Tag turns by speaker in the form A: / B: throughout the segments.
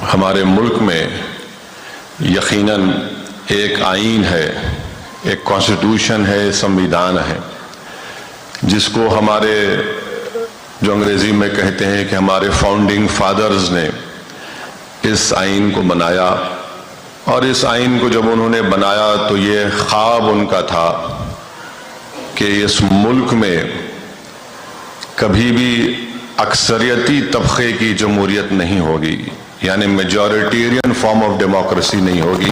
A: ہمارے ملک میں یقیناً ایک آئین ہے، ایک کانسٹیٹیوشن ہے، سمویدھان ہے، جس کو ہمارے جو انگریزی میں کہتے ہیں کہ ہمارے فاؤنڈنگ فادرز نے اس آئین کو بنایا، اور اس آئین کو جب انہوں نے بنایا تو یہ خواب ان کا تھا کہ اس ملک میں کبھی بھی اکثریتی طبقے کی جمہوریت نہیں ہوگی، یعنی میجورٹیرین فارم آف ڈیموکریسی نہیں ہوگی،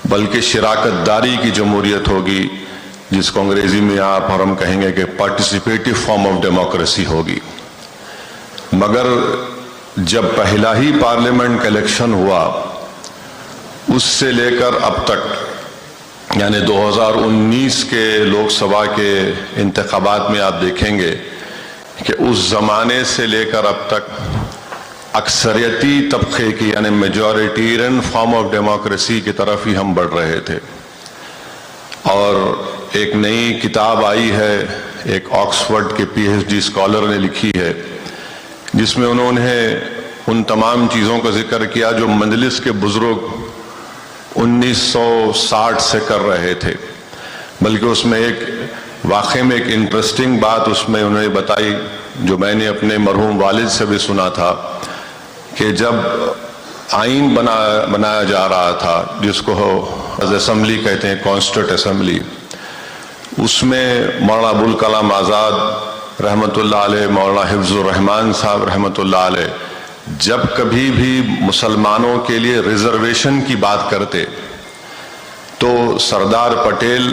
A: بلکہ شراکت داری کی جمہوریت ہوگی، جس کو انگریزی میں آپ اور ہم کہیں گے کہ پارٹیسپیٹو فارم آف ڈیموکریسی ہوگی۔ مگر جب پہلا ہی پارلیمنٹ کا الیکشن ہوا، اس سے لے کر اب تک، یعنی 2019 کے لوک سبھا کے انتخابات میں آپ دیکھیں گے کہ اس زمانے سے لے کر اب تک اکثریتی طبقے کی یعنی میجورٹیرین فارم آف ڈیموکریسی کی طرف ہی ہم بڑھ رہے تھے۔ اور ایک نئی کتاب آئی ہے، ایک آکسفورڈ کے پی ایچ ڈی اسکالر نے لکھی ہے، جس میں انہوں نے ان تمام چیزوں کا ذکر کیا جو مجلس کے بزرگ 1960 سے کر رہے تھے، بلکہ اس میں ایک واقعے میں ایک انٹرسٹنگ بات اس میں انہوں نے بتائی، جو میں نے اپنے مرحوم والد سے بھی سنا تھا، کہ جب آئین بنایا جا رہا تھا، جس کو اسمبلی کہتے ہیں، کانسٹیٹیوٹ اسمبلی، اس میں مولانا ابوالکلام آزاد رحمۃ اللہ علیہ، مولانا حفظ الرحمان صاحب رحمۃ اللہ علیہ جب کبھی بھی مسلمانوں کے لیے ریزرویشن کی بات کرتے تو سردار پٹیل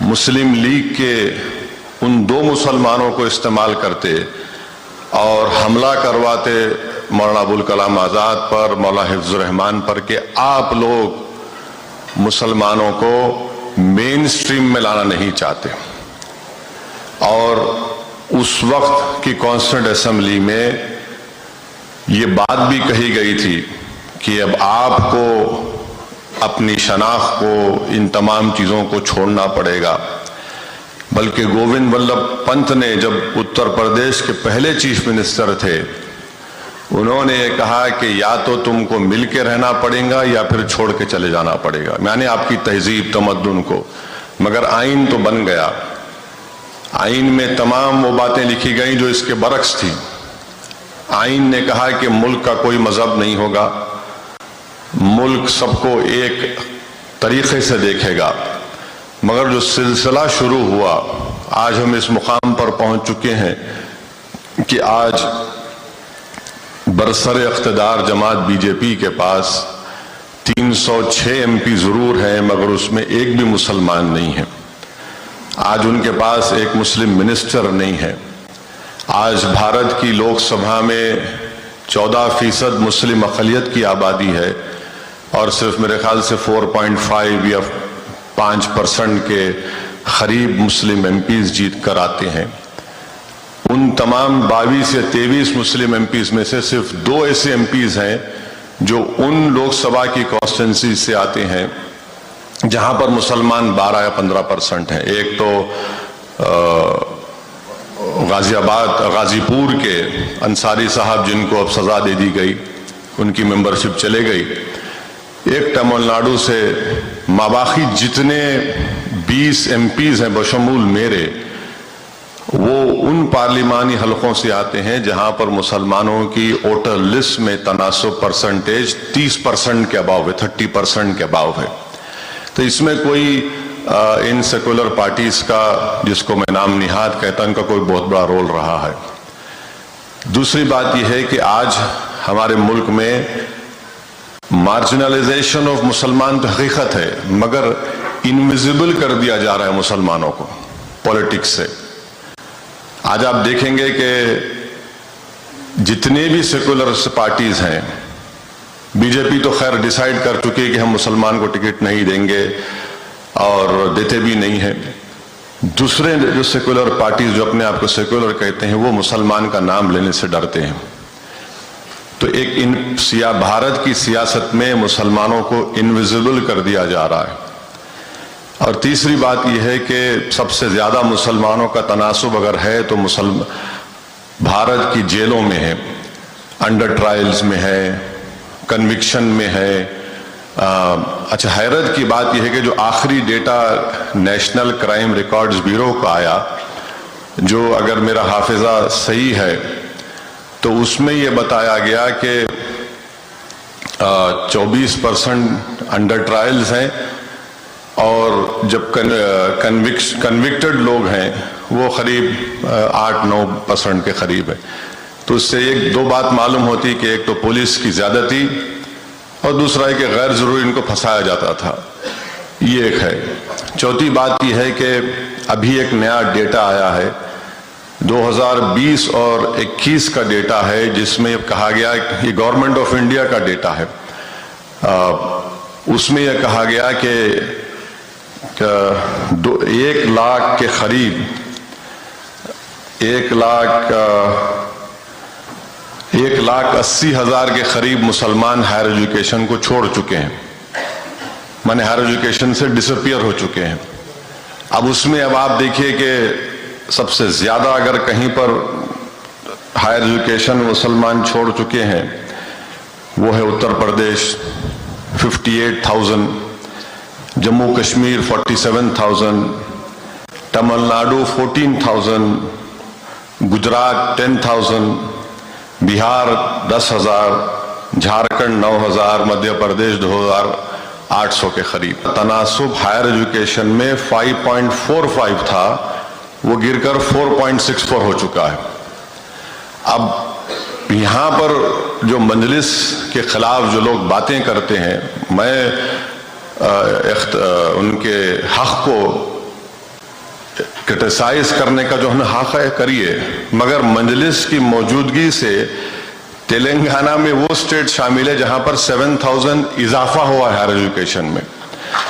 A: مسلم لیگ کے ان دو مسلمانوں کو استعمال کرتے اور حملہ کرواتے مولانا ابوالکلام آزاد پر، مولانا حفظ الرحمان پر، کہ آپ لوگ مسلمانوں کو مین سٹریم میں لانا نہیں چاہتے۔ اور اس وقت کی کانسٹیٹیوٹ اسمبلی میں یہ بات بھی کہی گئی تھی کہ اب آپ کو اپنی شناخت کو، ان تمام چیزوں کو چھوڑنا پڑے گا۔ بلکہ گووند ولبھ پنت نے جب اتر پردیش کے پہلے چیف منسٹر تھے، انہوں نے یہ کہا کہ یا تو تم کو مل کے رہنا پڑے گا یا پھر چھوڑ کے چلے جانا پڑے گا، یعنی آپ کی تہذیب تمدن کو۔ مگر آئین تو بن گیا، آئین میں تمام وہ باتیں لکھی گئیں جو اس کے برعکس تھی۔ آئین نے کہا کہ ملک کا کوئی مذہب نہیں ہوگا، ملک سب کو ایک طریقے سے دیکھے گا۔ مگر جو سلسلہ شروع ہوا، آج ہم اس مقام پر پہنچ چکے ہیں کہ آج برسر اقتدار جماعت بی جے پی کے پاس 306 ایم پی ضرور ہیں، مگر اس میں ایک بھی مسلمان نہیں ہے۔ آج ان کے پاس ایک مسلم منسٹر نہیں ہے۔ آج بھارت کی لوک سبھا میں 14% مسلم اقلیت کی آبادی ہے، اور صرف میرے خیال سے 4.5 یا 5% کے قریب مسلم ایم پیز جیت کر آتے ہیں۔ ان تمام 22 یا 23 مسلم ایم پیز میں سے صرف 2 ایسے ایم پیز ہیں جو ان لوک سبھا کی کانسٹیٹوئنسی سے آتے ہیں جہاں پر مسلمان 12 یا 15% ہیں۔ ایک تو غازی پور کے انصاری صاحب، جن کو اب سزا دے دی گئی، ان کی ممبرشپ چلے گئی۔ ایک تمل ناڈو سے، ماباقی جتنے 20 ایم پیز ہیں بشمول میرے، وہ ان پارلیمانی حلقوں سے آتے ہیں جہاں پر مسلمانوں کی ووٹر لسٹ میں تناسب پرسنٹیج 30% کے اباؤ ہے، 30% کے اباؤ ہے۔ تو اس میں کوئی ان سیکولر پارٹیز کا، جس کو میں نام نہاد کہتا ہوں، ان کا کوئی بہت بڑا رول رہا ہے۔ دوسری بات یہ ہے کہ آج ہمارے ملک میں مارجنلائزیشن آف مسلمان تو حقیقت ہے، مگر انویزیبل کر دیا جا رہا ہے مسلمانوں کو پولیٹکس سے۔ آج آپ دیکھیں گے کہ جتنے بھی سیکولر پارٹیز ہیں، بی جے پی تو خیر ڈیسائیڈ کر چکی ہے کہ ہم مسلمان کو ٹکٹ نہیں دیں گے اور دیتے بھی نہیں ہیں۔ دوسرے جو سیکولر پارٹیز جو اپنے آپ کو سیکولر کہتے ہیں، وہ مسلمان کا نام لینے سے ڈرتے ہیں۔ تو ایک بھارت کی سیاست میں مسلمانوں کو انویزیبل کر دیا جا رہا ہے۔ اور تیسری بات یہ ہے کہ سب سے زیادہ مسلمانوں کا تناسب اگر ہے تو بھارت کی جیلوں میں ہے، انڈر ٹرائلز میں ہے، کنوکشن میں ہے. اچھا, حیرت کی بات یہ ہے کہ جو آخری data national crime records bureau کا آیا, جو اگر میرا حافظہ صحیح ہے تو اس میں یہ بتایا گیا کہ 24% انڈر ٹرائلز ہیں, اور جب کنوکٹڈ لوگ ہیں وہ قریب 8-9% کے قریب ہے. تو اس سے ایک دو بات معلوم ہوتی کہ ایک تو پولیس کی زیادتی, اور دوسرا ہے کہ غیر ضروری ان کو پھنسایا جاتا تھا. یہ ایک ہے. چوتھی بات یہ ہے کہ ابھی ایک نیا ڈیٹا آیا ہے 2020 اور 21 کا ڈیٹا ہے, جس میں کہا گیا, یہ گورنمنٹ آف انڈیا کا ڈیٹا ہے, اس میں یہ کہا گیا کہ 1 لاکھ کے قریب 1,80,000 کے قریب مسلمان ہائر ایجوکیشن کو چھوڑ چکے ہیں, مانے ہائر ایجوکیشن سے ڈسپیئر ہو چکے ہیں. اب اس میں اب آپ دیکھیے کہ سب سے زیادہ اگر کہیں پر ہائر ایجوکیشن مسلمان چھوڑ چکے ہیں وہ ہے اتر پردیش 58,000, جموں کشمیر 47,000, تمل ناڈو 14,000, گجرات 10,000, بہار 10,000, جھارکھنڈ 9,000, مدھیہ پردیش 2,800 کے قریب. تناسب ہائر ایجوکیشن میں 5.45 تھا, وہ گر کر 4.64 ہو چکا ہے. اب یہاں پر جو مجلس کے خلاف جو لوگ باتیں کرتے ہیں, میں ان کے حق کو کرٹیسائز کرنے کا جو حق ہے کریے, مگر مجلس کی موجودگی سے تلنگانہ میں وہ اسٹیٹ شامل ہے جہاں پر 7,000 اضافہ ہوا ہے ہائر ایجوکیشن میں.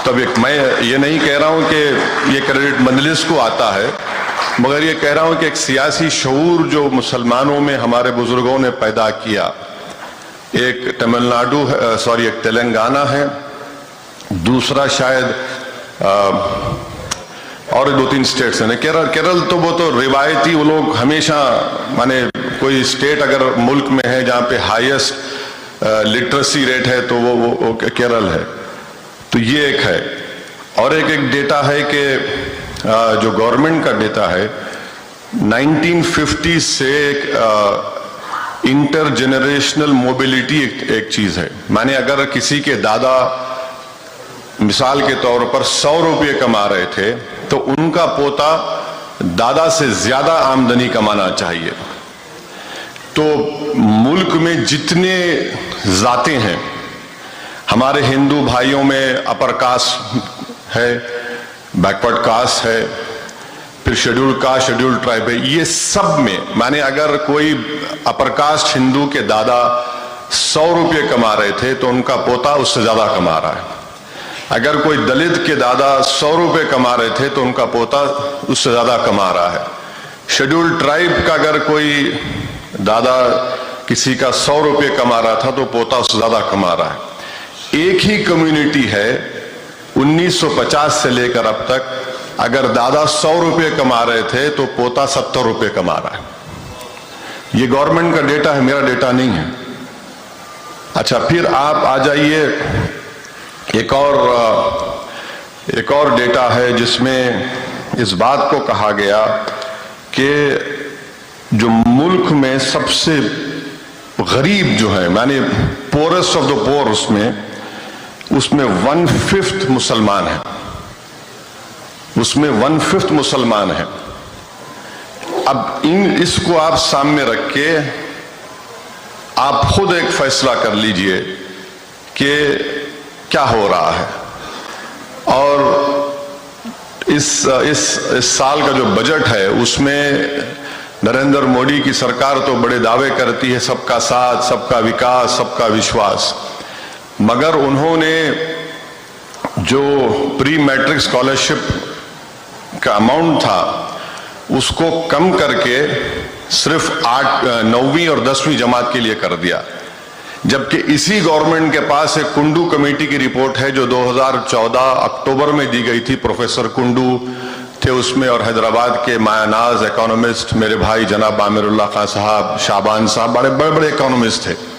A: تو اب میں یہ نہیں کہہ رہا ہوں کہ یہ کریڈٹ مجلس کو آتا ہے, مگر یہ کہہ رہا ہوں کہ ایک سیاسی شعور جو مسلمانوں میں ہمارے بزرگوں نے پیدا کیا, ایک تمل ناڈو ایک تلنگانہ ہے, دوسرا شاید اور 2-3 اسٹیٹس ہیں. کیرل تو وہ تو روایتی, وہ لوگ ہمیشہ, مانے کوئی اسٹیٹ اگر ملک میں ہے جہاں پہ ہائیسٹ لٹریسی ریٹ ہے تو وہ کیرل ہے. تو یہ ایک ہے. اور ایک ڈیٹا ہے کہ جو گورنمنٹ کا ڈیٹا ہے 1950 سے ایک انٹر جنریشنل موبیلٹی ایک چیز ہے. مانے اگر کسی کے دادا مثال کے طور پر 100 روپے کما رہے تھے تو ان کا پوتا دادا سے زیادہ آمدنی کمانا چاہیے. تو ملک میں جتنے ذاتیں ہیں, ہمارے ہندو بھائیوں میں اپر کاسٹ ہے, بیکورڈ کاسٹ ہے, پھر شیڈول کاسٹ, شیڈول ٹرائب ہے, یہ سب میں مانے اگر کوئی اپر کاسٹ ہندو کے دادا 100 روپے کما رہے تھے تو ان کا پوتا اس سے زیادہ کما رہا ہے. اگر کوئی دلت کے دادا 100 روپے کما رہے تھے تو ان کا پوتا اس سے زیادہ کما رہا ہے. شیڈول ٹرائب کا اگر کوئی دادا کسی کا 100 روپے کما رہا تھا تو پوتا اس سے زیادہ کما رہا ہے. ایک ہی کمیونٹی ہے 1950 سے لے کر اب تک, اگر دادا 100 روپے کما رہے تھے تو پوتا 70 روپے کما رہا ہے. یہ گورنمنٹ کا ڈیٹا ہے, میرا ڈیٹا نہیں ہے. اچھا, پھر آپ آ جائیے, ایک اور ڈیٹا ہے جس میں اس بات کو کہا گیا کہ جو ملک میں سب سے غریب جو ہے, یعنی پورسٹ آف دا پور, اس میں 1/5 مسلمان ہیں. اس میں 1/5 مسلمان ہیں. اب اس کو آپ سامنے رکھ کے آپ خود ایک فیصلہ کر لیجئے کہ کیا ہو رہا ہے. اور اس سال کا جو بجٹ ہے اس میں نریندر مودی کی سرکار تو بڑے دعوے کرتی ہے, سب کا ساتھ, سب کا وکاس, سب کا وشواس, مگر انہوں نے جو پری میٹرک اسکالرشپ کا اماؤنٹ تھا اس کو کم کر کے صرف 9ویں اور 10ویں جماعت کے لیے کر دیا. جبکہ اسی گورنمنٹ کے پاس ایک کنڈو کمیٹی کی رپورٹ ہے جو 2014 اکتوبر میں دی گئی تھی. پروفیسر کنڈو تھے اس میں, اور حیدرآباد کے مایا ناز اکانومسٹ میرے بھائی جناب عامر اللہ خان صاحب, شعبان صاحب, بڑے اکانومسٹ تھے.